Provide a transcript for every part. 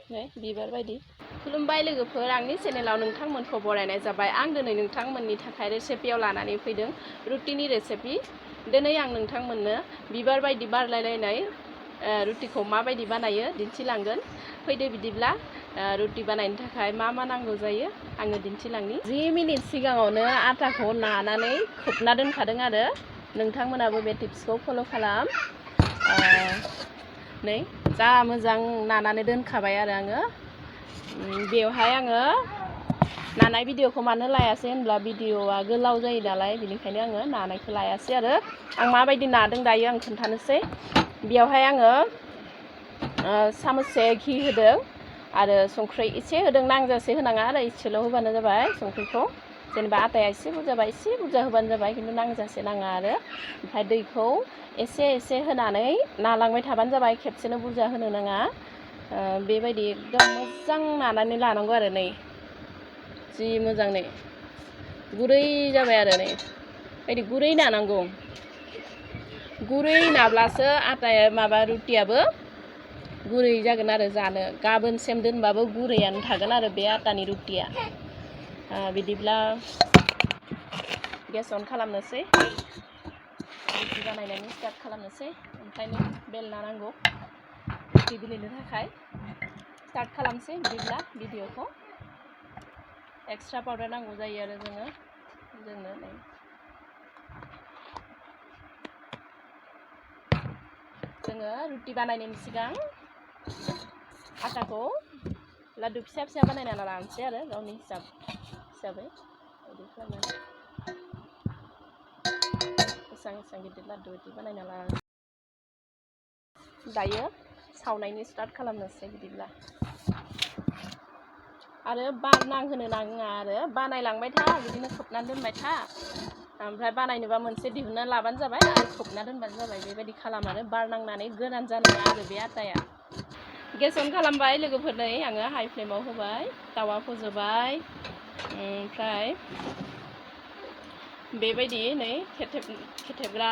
नै बिबार बायदि खुलुमबाय लोगोफोर आंनि चेनेलाव नोंथांमोनखौ बरायनाय जाबाय। आं दिनै नोंथांमोननि थाखाय रेसिपियाव लानानै फैदों रुटिनि रेसिपि। दिनै आं नोंथांमोननो बिबार बायदि बारलायलायनाय रुटिखौ माबायदि बानायो दिन्थिलांगोन। फैदो बिदिब्ला रुटि बानायनो थाखाय मा मा नांगौ जायो आङो दिन्थिलांनि। 10 मिनिट सिगाङावनो आटाखौ नानानै खोबना दोनखादों आरो नोंथांमोनाबो बे टिप्सखौ फल' खालाम। नै जा मोजां नानानै दोनखाबाय आरो आङो। बेवहाय आङो नानाय भिडिअखौ मानो लायासै होनब्ला भिडिअआ गोलाव जायो नालाय, बेनिखायनो आङो नानायखौ लायासै आरो आं माबायदि नादों दायो आं खोन्थानोसै। बेवहाय आङो सामससे घि होदों आरो संख्रि एसे होदों, नांजासे होनाङा आरो एसेल' होबानो जाबाय संख्रिखौ। जेनेबा आटाया एसे बुरजाबा एसे बुरजा होबानो जाबाय, खिन्थु नांजासे नाङा आरो। ओमफ्राय दैखौ एसे एसे होनानै नालांबाय थाबानो जाबाय, खेबसेनो बुरजा होनो नाङा। बेबायदि एकदम मोजां नानानै लानांगौ आरो नै जि मोजां नै गुरै जाबाय आरो नै बायदि गुरै नानांगौ। गुरै नाब्लासो आटाया माबा रुटियाबो गुरै जागोन आरो जानो। गाबोनसिम दोनबाबो गुरैयानो थागोन आरो बे आटानि रुटिया। बिदिब्ला गेस अन खालामनोसै, रुटि बानायनायनि स्टार्ट खालामनोसै। ओंखायनो बेलना नांगौ रुटि बेलिनो थाखाय। स्टार्ट खालामसै बिदिब्ला भिडिअखौ। एक्सट्रा पाउडार नांगौ जायो आरो जोंनो नै जोङो रुटि बानायनायनि सिगां आटाखौ लादु फिसा फिसा बानायना लानोसै आरो गावनि हिसाबै बिदि खालामनानै एसां गिदिर लादु बिदि बानायना लानोसै। दायो सावनायनि स्टार्ट खालामनोसै बिदिब्ला। आरो बार नांहोनो नाङा आरो बानायलांबाय था, बिदिनो खोबनानै दोनबाय था। ओमफ्राय बानायनोबा मोनसे दिहुनना लाबानो जाबाय आरो खोबना दोनबानो जाबाय। बेबायदि खालाम आरो बार नांनानै गोरान जानो नाङा आरो बे आटाया। गेस अन खालामबाय लोगोफोर, नै आङो हाइ फ्लेमाव होबाय, तावा फज'बाय। ओमफ्राय बेबायदि नै खेथेबग्रा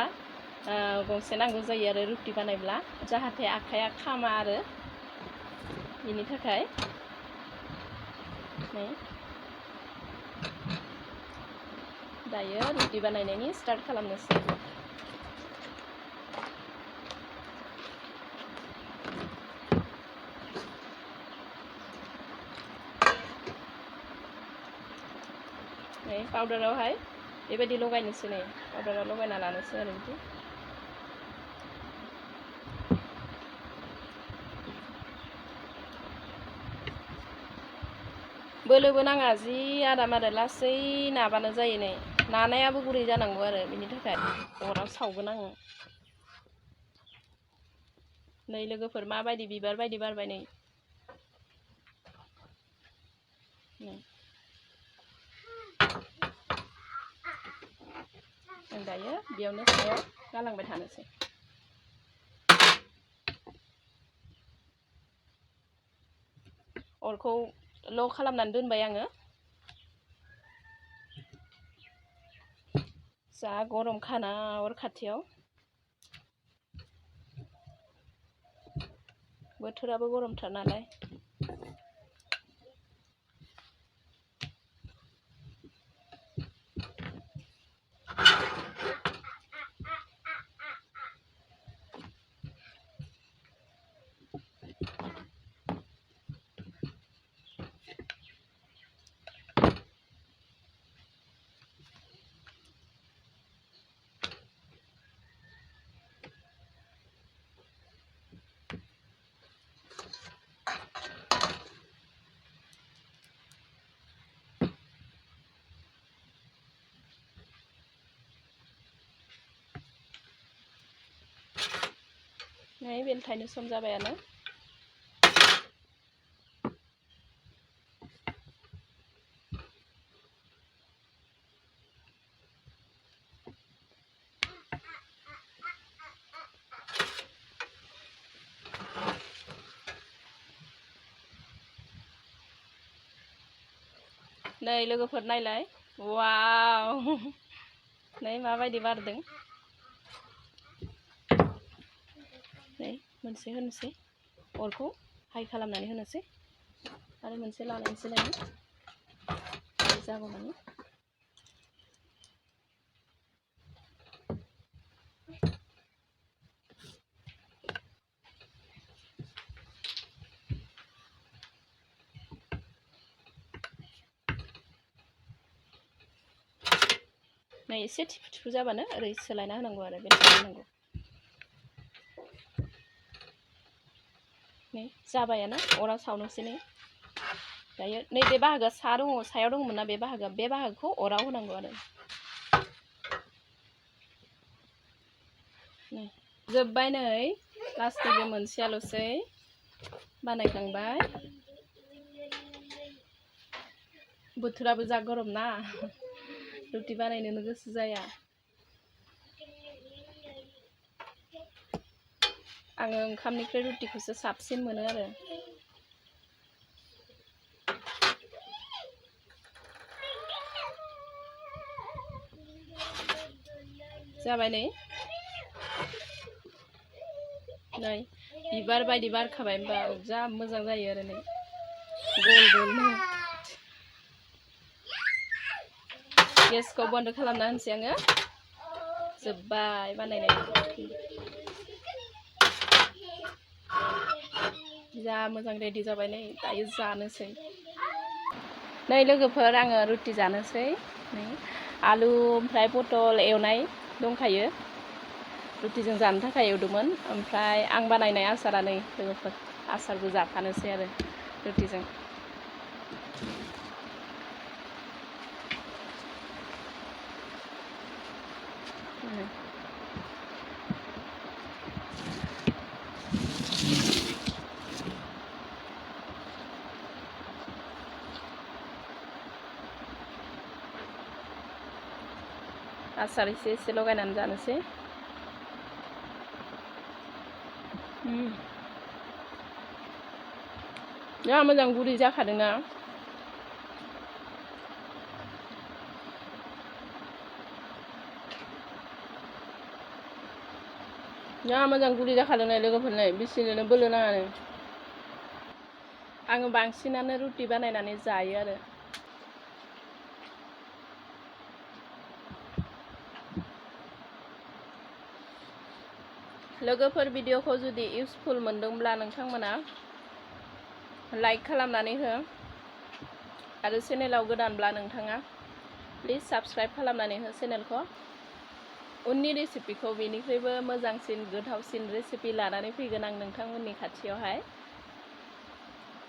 गंसे नांगौ जायो आरो रुटि बानायब्ला, जाहाथे आखाइया खामा आरो बेनि थाखाय। नै दायो रुटि बानायनायनि स्टार्ट खालामनोसै। नै पाउडारावहाय बेबायदि लगायनोसै, नै पाउडाराव लगायना लानोसै आरो बिदि। बोलोबो नाङा, जि आराम आरो लासै नाबानो जायो। नै नानायाबो गुरै जानांगौ आरो बिनि थाखाय अराव सावगोन आङो। नै लोगोफोर माबायदि बिबार बायदि बारबाय नै। जों दायो बेयावनो सायाव गालांबाय थानोसै। अरखौ ल' खालामनानै दोनबाय आङो। जा गरम खाना अर खाथियाव, बोथोराबो गरमथार नालाय। नै बेलथायनो सम जाबायानो। नै लोगोफोर नायलाय, वाव नै माबायदि बारदों। नै मोनसे होनोसै, अरखौ हाइ खालामनानै होनोसै। आरो मोनसे लालायनोसैलाय जागौ माने नै एसे थिफु थिफु जाबानो ओरै सोलायना होनांगौ आरो बेलथायना होनांगौ नै जाबायानो अरा सावनोसै नै दायो नै बे बाहागोआ सायाव दङमोन ना बे बाहागोखौ अराव होनांगौ आरो नै जोब्बाय नै लास्टनि बे मोनसेयाल'सै बानायखांबाय बोथोराबो जा गरम ना रुटि बानायनोनो गोसो जाया आङो ओंखामनिफ्राय रुटिखौसो साबसिन मोनो आरो जाबाय नै बिबार बायदि बारखाबाय होमबा जा मोजां जायो आरो नै गल गलनो गेसखौ बन्द खालामना होनोसै आङो जोब्बाय बानायनाय जा मोजां रेडि जाबाय नै दायो जानोसै नै लोगोफोर आङो रुटि जानोसै नै आलु ओमफ्राय पटल एवनाय दंखायो रुटिजों जानो थाखाय एवदोंमोन ओमफ्राय आं बानायनाय आसारा नै लोगोफोर आसारबो जाफानोसै आरो रुटिजों आसार एसे एसे लगायनानै जानोसै जा मोजां गुरै जाखादोंना जा मोजां गुरै जाखादों नै लोगोफोर नै बिसिनोनो बोलो नाङानो आङो बांसिनानो रुटि बानायनानै जायो आरो लोगोफोर भिडिअखौ जुदि इउजफुल मोनदोंब्ला नोंथांमोना लाइक खालामनानै हो आरो चेनेलाव गोदानब्ला नोंथाङा प्लिज साबस्क्राइब खालामनानै हो चेनेलखौ उननि रेसिपिखौ बेनिख्रुइबो मोजांसिन गोथावसिन रेसिपि लानानै फैगोन आं नोंथांमोननि खाथियावहाय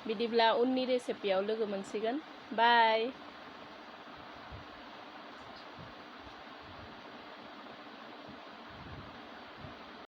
बिदिब्ला उननि रेसिपियाव लोगो मोनसिगोन बाय